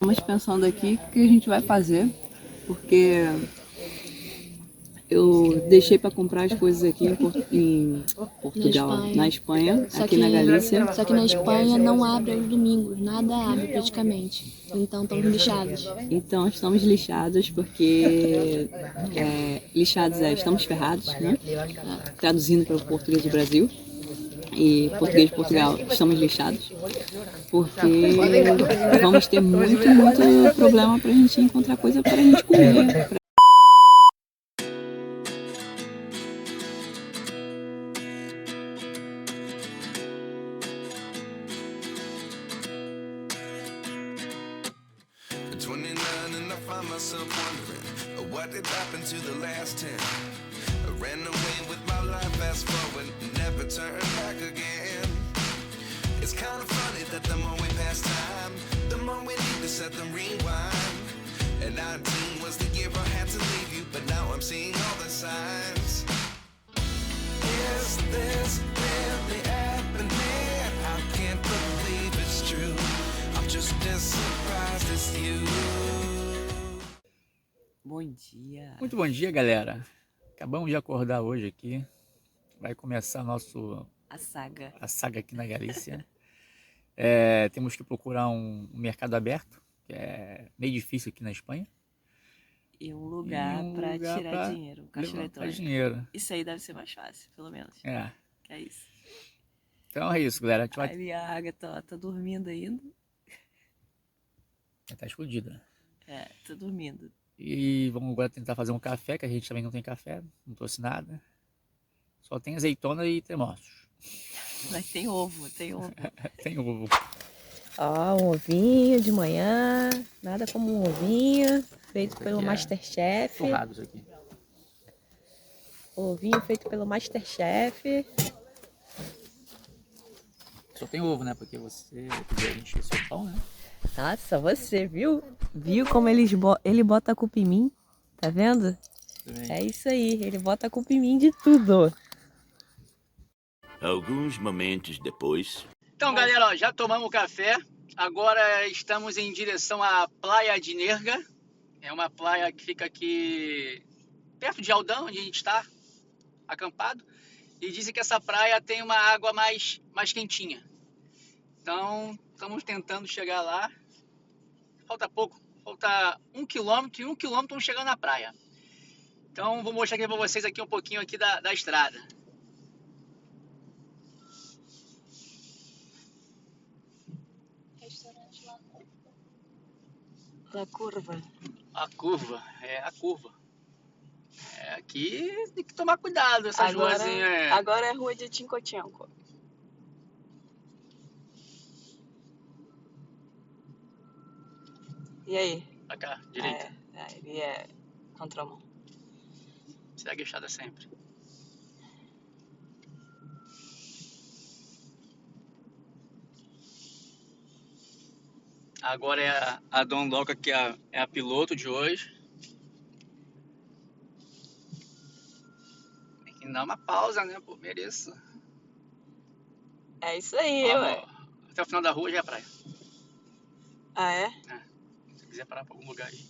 Estamos pensando aqui o que a gente vai fazer, porque eu deixei para comprar as coisas aqui em Portugal, na Espanha, aqui na Galícia. Só que na Espanha não abre aos domingos, nada abre praticamente. Então estamos lixados. Então estamos lixados porque estamos ferrados, né? Traduzindo para o português do Brasil e português de Portugal, estamos lixados, porque vamos ter muito problema para a gente encontrar coisa para a gente comer. What did happen to the last 10? I ran away with my life, fast forward, never turn back again. It's kind of funny that the more we pass time, the more we need to set them rewind. And 19 was the year I had to leave you, but now I'm seeing all the signs. Is this really happening? I can't believe it's true. I'm just as surprised as you. Bom dia. Muito bom dia, galera. Acabamos de acordar hoje aqui. Vai começar a saga aqui na Galícia. Temos que procurar um mercado aberto, que é meio difícil aqui na Espanha. E um lugar para tirar dinheiro, um caixa eletrônico. Dinheiro. Isso aí deve ser mais fácil, pelo menos. Que é isso. Então é isso, galera. A minha Ágata tá dormindo ainda. Tá escondida. Tá dormindo. E vamos agora tentar fazer um café, que a gente também não tem café, não trouxe nada. Só tem azeitona e tremoços. Mas tem ovo. Tem ovo. Ó, um ovinho de manhã, nada como um ovinho, feito pelo Masterchef. Torrados aqui. Ovinho feito pelo Masterchef. Só tem ovo, né? Porque você queria encher seu pão, né? Nossa, você viu? Viu como ele bota a culpa em mim? Tá vendo? É isso aí, ele bota a culpa em mim de tudo. Alguns momentos depois... Então, galera, ó, já tomamos o café. Agora estamos em direção à Praia de Nerga. É uma praia que fica aqui perto de Aldão, onde a gente está acampado. E dizem que essa praia tem uma água mais quentinha. Então, estamos tentando chegar lá. Falta pouco, falta 1 quilômetro e 1 quilômetro estamos chegando na praia. Então, vou mostrar aqui para vocês aqui um pouquinho aqui da estrada. Restaurante lá da curva. A curva. Aqui tem que tomar cuidado, essas ruazinhas. Agora é a rua de Tincotinco. E aí? Pra cá, direita. Ele é contramão. Segue a estrada sempre. Agora é a Don Loca, que é a piloto de hoje. Tem que dar uma pausa, né? Pô, mereço. É isso aí, ué. Até o final da rua já é praia. Ah, é? Se quiser parar pra algum lugar aí.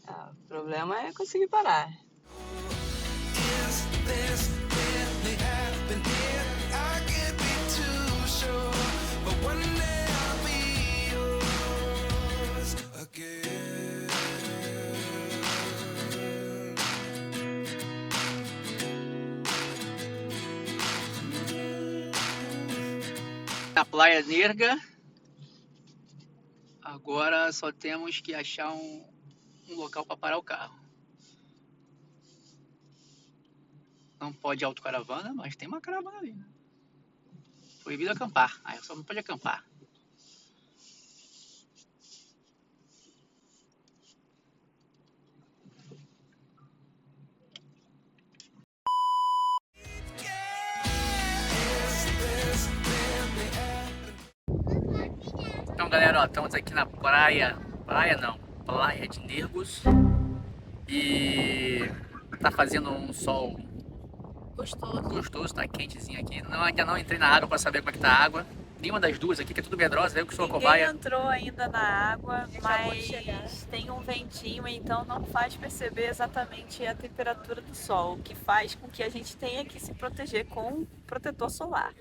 O problema é conseguir parar. Na Praia Nerga. Agora só temos que achar um local para parar o carro. Não pode autocaravana, mas tem uma caravana ali, né? Proibido acampar. Só não pode acampar. Então, galera, ó, estamos aqui na praia de Nergos. E tá fazendo um sol gostoso, tá quentezinho aqui. Ainda não entrei na água para saber como é que tá a água. Nenhuma das duas aqui, que é tudo medrosa, eu que sou a Ninguém cobaia. entrou ainda na água, mas tem um ventinho, então não faz perceber exatamente a temperatura do sol, o que faz com que a gente tenha que se proteger com protetor solar.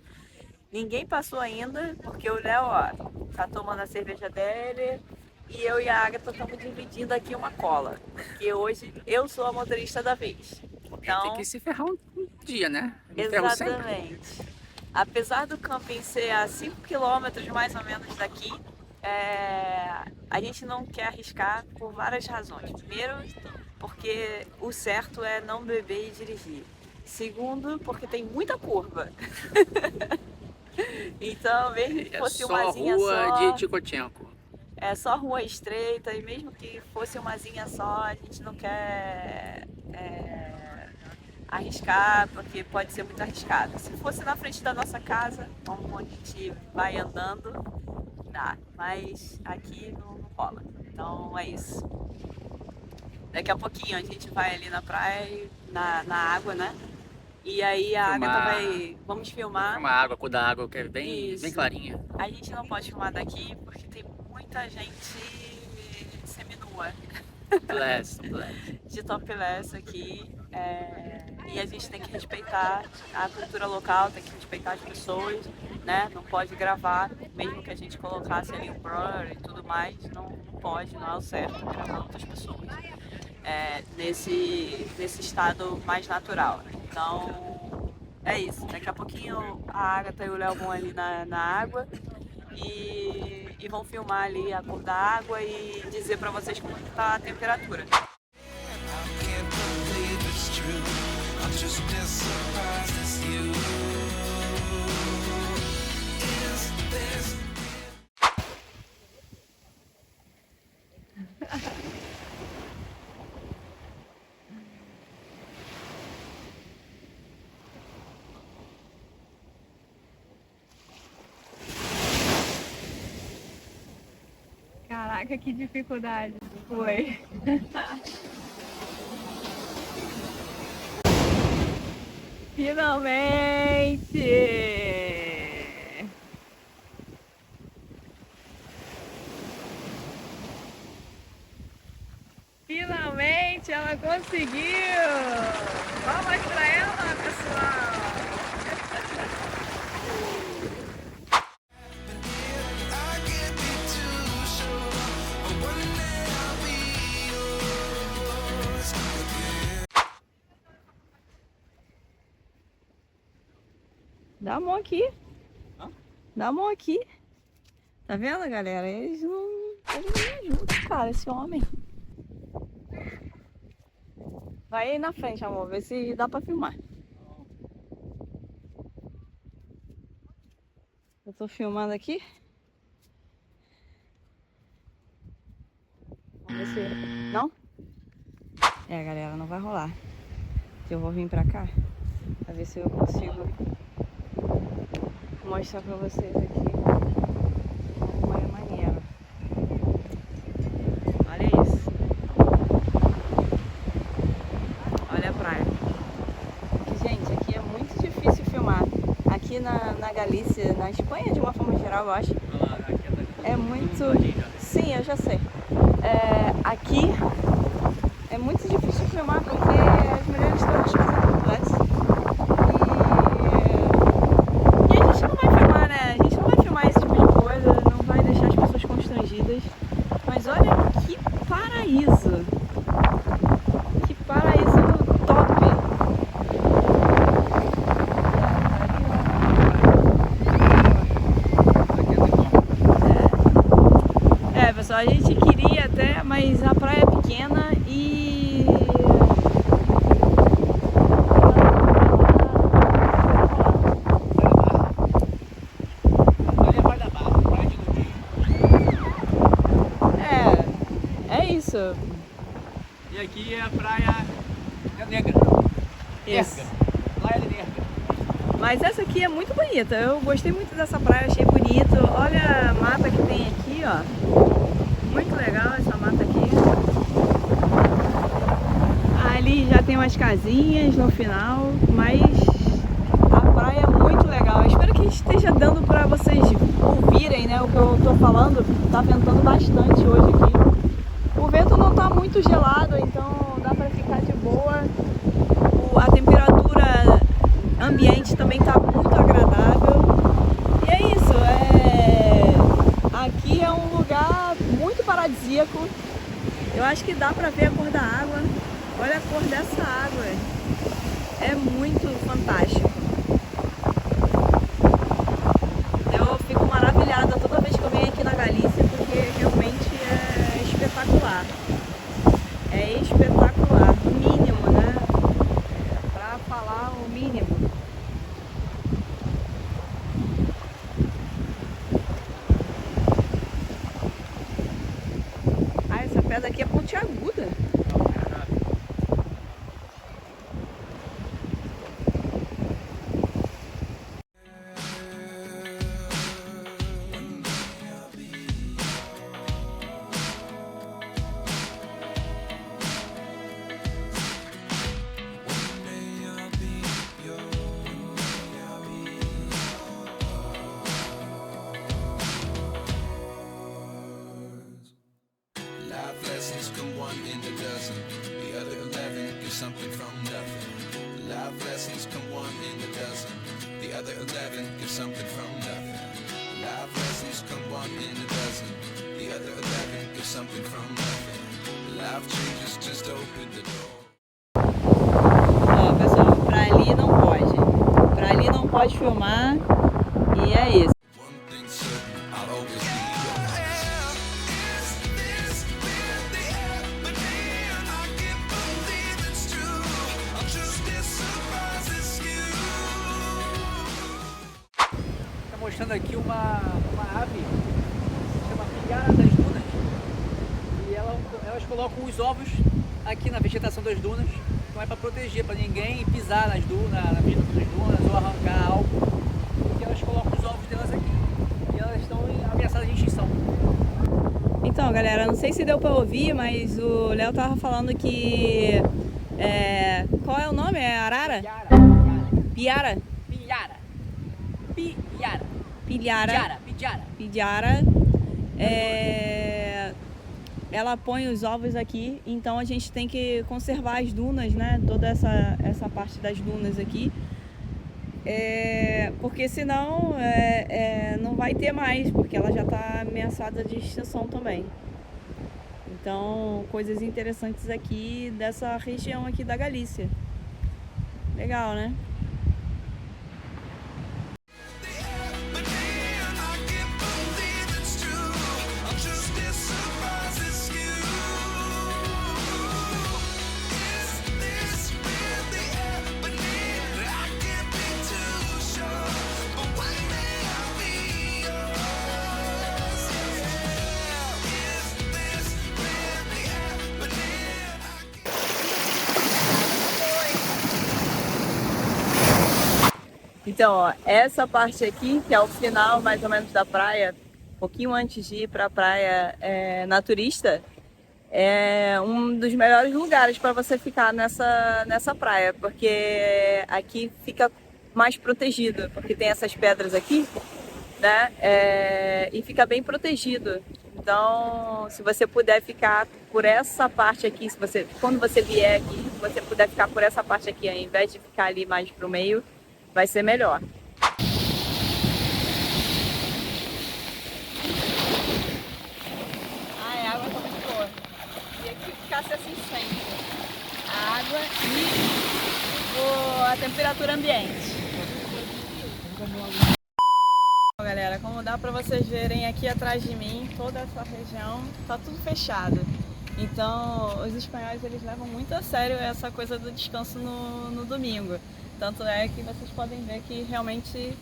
Ninguém passou ainda, porque o Léo, ó, tá tomando a cerveja dele e eu e a Agatha estamos dividindo aqui uma cola, porque hoje eu sou a motorista da vez. Então, Tem que se ferrar um dia, né? Me ferro sempre. exatamente. Apesar do camping ser a 5 quilômetros mais ou menos daqui, a gente não quer arriscar por várias razões. Primeiro, porque o certo é não beber e dirigir. Segundo, porque tem muita curva. Então, mesmo que É fosse só umazinha rua só, de Tikotchenko. é só rua estreita, e mesmo que fosse umazinha só, a gente não quer arriscar, porque pode ser muito arriscado. Se fosse na frente da nossa casa, como a gente vai andando, dá, mas aqui não rola. Então é isso. Daqui a pouquinho a gente vai ali na praia, na água, né? E aí a Filmar. Agatha vai... Vamos filmar. Uma água, cor da água, que é bem Isso. clarinha. A gente não pode filmar daqui porque tem muita gente seminua Bless. de topless aqui. E a gente tem que respeitar a cultura local, tem que respeitar as pessoas, né? Não pode gravar, mesmo que a gente colocasse ali um blur e tudo mais, não pode, não é o certo gravar outras pessoas. Nesse estado mais natural. Então, é isso. Daqui a pouquinho a Agatha e o Léo vão ali na água e vão filmar ali a cor da água e dizer pra vocês como está a temperatura. Can't believe it's true. I'm just as surprised as you. Is this Caraca, que dificuldade foi. Finalmente! Finalmente ela conseguiu! Vamos pra ela, pessoal! I can't be too sure. But one day I'll be yours again. Dá a mão aqui. Dá a mão aqui. Tá vendo, galera? Eles não me ajudam, cara, esse homem. Vai aí na frente, amor, ver se dá pra filmar. Eu tô filmando aqui. Vamos ver se... Não? Galera, não vai rolar. Eu vou vir pra cá pra ver se eu consigo mostrar pra vocês aqui como é maneiro. Olha isso. Olha a praia. Gente, aqui é muito difícil filmar. Aqui na Galícia, na Espanha de uma forma geral, eu acho. É muito... Sim, eu já sei. Aqui é muito difícil filmar porque as mulheres todas fazem complexo. E a gente não vai filmar, né? A gente não vai filmar esse tipo de coisa, não vai deixar as pessoas constrangidas. Mas olha que paraíso! Que paraíso top! Pessoal, a gente queria até, mas a praia é pequena e... É isso. E aqui é a praia Negra. Isso. Praia de Nerga. Mas essa aqui é muito bonita. Eu gostei muito dessa praia, achei bonito. Olha a mata que tem aqui, ó. Muito legal essa mata aqui. Ali já tem umas casinhas no final, mas a praia é muito legal. legal. Eu espero que esteja dando pra vocês ouvirem, né, o que eu tô falando. Tá ventando bastante hoje aqui. O vento não tá muito gelado, então dá pra ficar de boa. A temperatura ambiente também tá muito agradável. E é isso, aqui é um lugar muito paradisíaco. Eu acho que dá pra ver a cor da água. Olha a cor dessa água. É muito fantástico. Eu fico maravilhada toda vez que eu venho aqui na Galícia, porque realmente é espetacular. É espetacular, o mínimo, né? Pra falar o mínimo. Ah, essa pedra aqui é pontiaguda. Life lessons come one in a dozen. The other 11 give something from nothing. Life lessons come one in a dozen. The other 11 give something from nothing. Life lessons come one in a dozen. The other 11 give something from nothing. Life changes, just open the door. Ó, pessoal, pra ali não pode. Pra ali não pode filmar. E é isso. One thing certain, I'll always be yours. Is this really happening? I can't believe it's true. I'm just as surprised as you. Tá mostrando aqui uma ave, chama pilhara das dunas. E elas colocam os ovos aqui na vegetação das dunas. Não é para proteger, para ninguém pisar nas dunas, na vegetação das dunas ou arrancar algo. Porque elas colocam os ovos delas aqui. E elas estão ameaçadas de extinção. Então, galera, não sei se deu pra ouvir, mas o Léo tava falando que... qual é o nome? É arara? Piara? Pilhara. Pilhara. Pilhara. Pilhara. Pilhara. Ela põe os ovos aqui, então a gente tem que conservar as dunas, né? Toda essa parte das dunas aqui. Porque senão não vai ter mais, porque ela já está ameaçada de extinção também. Então, coisas interessantes aqui dessa região aqui da Galícia. Legal, né? Então, ó, essa parte aqui, que é o final mais ou menos da praia, um pouquinho antes de ir para a praia naturista, é um dos melhores lugares para você ficar nessa praia, porque aqui fica mais protegido, porque tem essas pedras aqui, né? E fica bem protegido. Então, se você puder ficar por essa parte aqui, quando você vier aqui, se você puder ficar por essa parte aqui, ao invés de ficar ali mais pro meio, vai ser melhor. Ai, a água tá muito boa. E aqui ficasse assim sempre. A água e a temperatura ambiente. Bom, galera, como dá pra vocês verem aqui atrás de mim, toda essa região tá tudo fechado. Então, os espanhóis, eles levam muito a sério essa coisa do descanso no domingo. Tanto é que vocês podem ver que realmente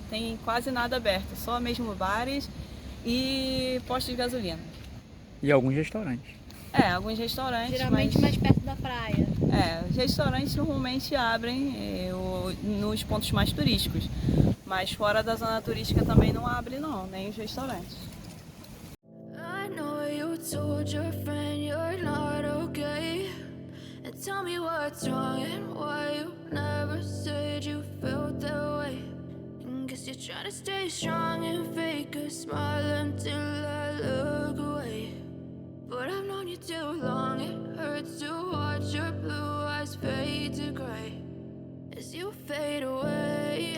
tem quase nada aberto, só mesmo bares e postos de gasolina. E alguns restaurantes. Alguns restaurantes. Geralmente mais perto da praia. Os restaurantes normalmente abrem nos pontos mais turísticos, mas fora da zona turística também não abre não, nem os restaurantes. I know you told your friend you're not okay. And tell me what's wrong and why you never said you felt that way. And 'Cause you're trying to stay strong and fake a smile until I look away. But I've known you too long, it hurts to watch your blue eyes fade to gray as you fade away,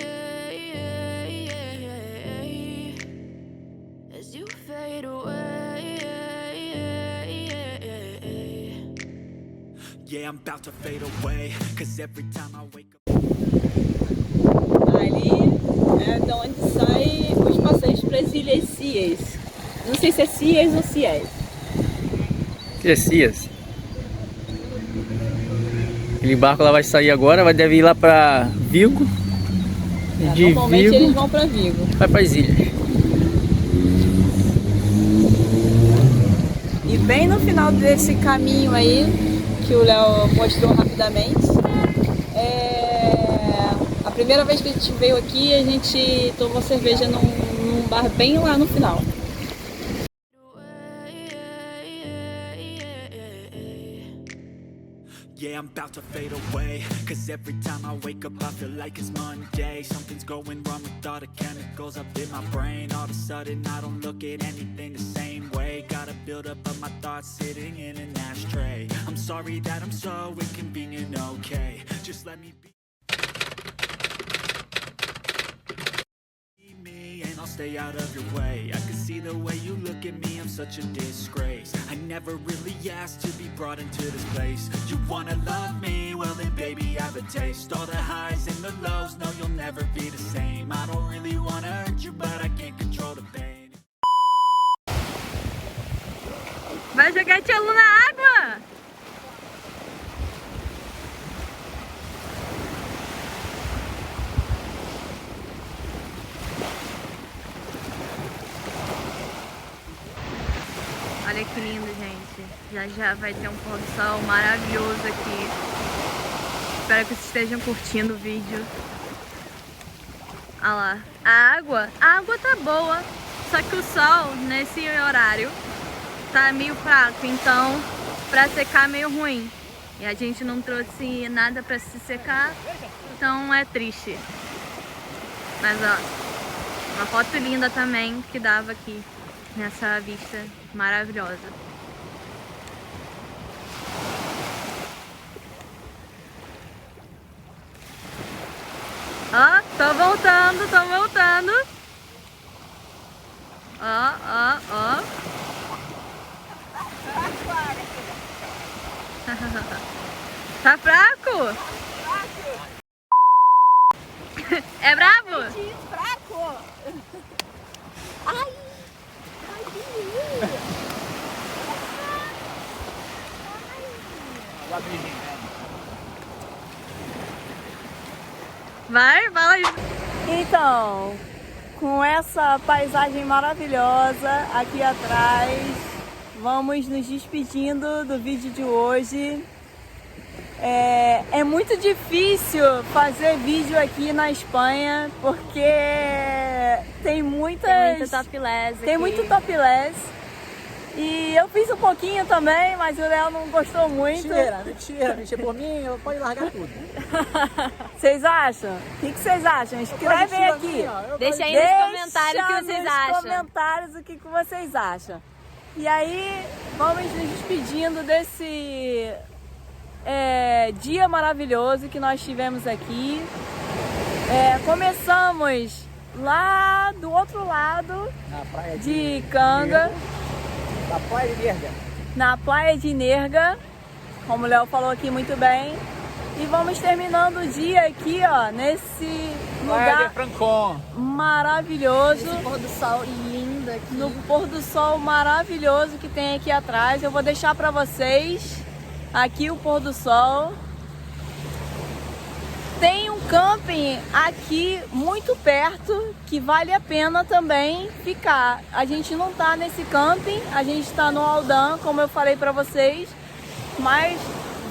as you fade away. Yeah, I'm about to fade away, 'cause every time I wake up. Ali é de onde saem os passeios para as Ilhas Cias. Não sei se é Cias ou Ciés. Cias. Aquele barco lá vai sair agora, deve ir lá pra Vigo. De Normalmente Vigo eles vão para Vigo. vai pras ilhas. E bem no final desse caminho aí, que o Léo mostrou rapidamente, a primeira vez que a gente veio aqui, a gente tomou cerveja num bar bem lá no final. Yeah, I'm about to fade away, 'cause every time I wake up I feel like it's Monday. Something's going wrong with all the chemicals up in my brain. All of a sudden I don't look at anything the same way. Gotta build up of my thoughts sitting in an ashtray. I'm sorry that I'm so inconvenient, okay? Just let me be me and I'll stay out of your way. I can see the way you look at me, I'm such a disgrace. I never really asked to be brought into this place. You wanna love me? Well then baby I have a taste. All the highs and the lows, no you'll never be the same. I don't really wanna hurt you but I can't control the pain. Vai jogar Tia Lu na água? Olha que lindo, gente. Já vai ter um pôr do sol maravilhoso aqui. Espero que vocês estejam curtindo o vídeo. Olha lá. A água tá boa. Só que o sol, nesse horário, tá meio fraco. Então, pra secar, meio ruim. E a gente não trouxe nada pra se secar. Então, é triste. Mas, ó, uma foto linda também que dava aqui. Nessa vista maravilhosa. Ó, tô voltando. Ó. Tá fraco? É bravo? Fraco! Ai! Vai, fala aí. Então, com essa paisagem maravilhosa aqui atrás, vamos nos despedindo do vídeo de hoje. É muito difícil fazer vídeo aqui na Espanha porque tem muito topless. Tem muito topless. E eu fiz um pouquinho também, mas o Léo não gostou muito. Mentira, por mim, pode largar tudo. Vocês acham? O que vocês acham? Escrevem aqui. Deixa aí nos comentários o que vocês acham. Nos comentários o que vocês acham. E aí, vamos nos despedindo desse dia maravilhoso que nós tivemos aqui. Começamos lá do outro lado Na praia de Canga. Na praia de Nerga. Na praia de Nerga, como o Léo falou aqui muito bem. E vamos terminando o dia aqui, ó, nesse lugar maravilhoso. Esse pôr do sol lindo aqui. No pôr do sol maravilhoso que tem aqui atrás. Eu vou deixar pra vocês aqui o pôr do sol. Tem um camping aqui muito perto que vale a pena também ficar. A gente não tá nesse camping, a gente tá no Aldán, como eu falei pra vocês, mas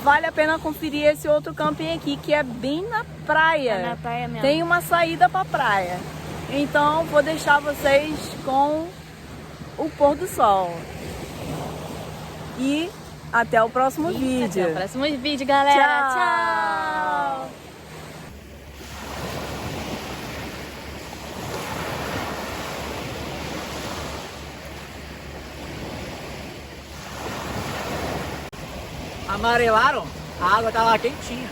vale a pena conferir esse outro camping aqui, que é bem na praia. É na praia mesmo. Tem uma saída pra praia. Então vou deixar vocês com o pôr do sol. E até o próximo vídeo. Até o próximo vídeo, galera. Tchau. amarelaram, a água tá lá quentinha.